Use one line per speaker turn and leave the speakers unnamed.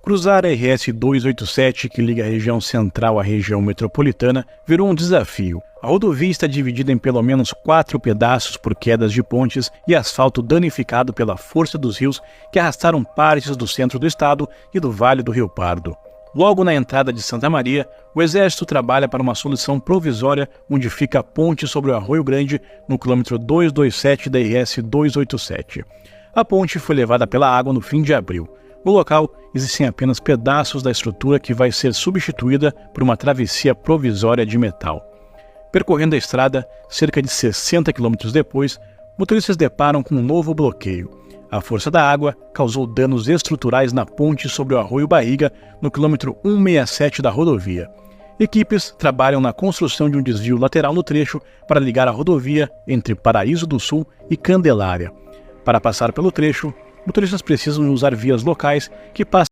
Cruzar a RS 287, que liga a região central à região metropolitana, virou um desafio. A rodovia está dividida em pelo menos 4 pedaços por quedas de pontes e asfalto danificado pela força dos rios que arrastaram partes do centro do estado e do Vale do Rio Pardo. Logo na entrada de Santa Maria, o Exército trabalha para uma solução provisória onde fica a ponte sobre o Arroio Grande, no quilômetro 227 da RS 287. A ponte foi levada pela água no fim de abril. No local, existem apenas pedaços da estrutura que vai ser substituída por uma travessia provisória de metal. Percorrendo a estrada, cerca de 60 quilômetros depois, motoristas deparam com um novo bloqueio. A força da água causou danos estruturais na ponte sobre o Arroio Barriga, no quilômetro 167 da rodovia. Equipes trabalham na construção de um desvio lateral no trecho para ligar a rodovia entre Paraíso do Sul e Candelária. Para passar pelo trecho, motoristas precisam usar vias locais que passam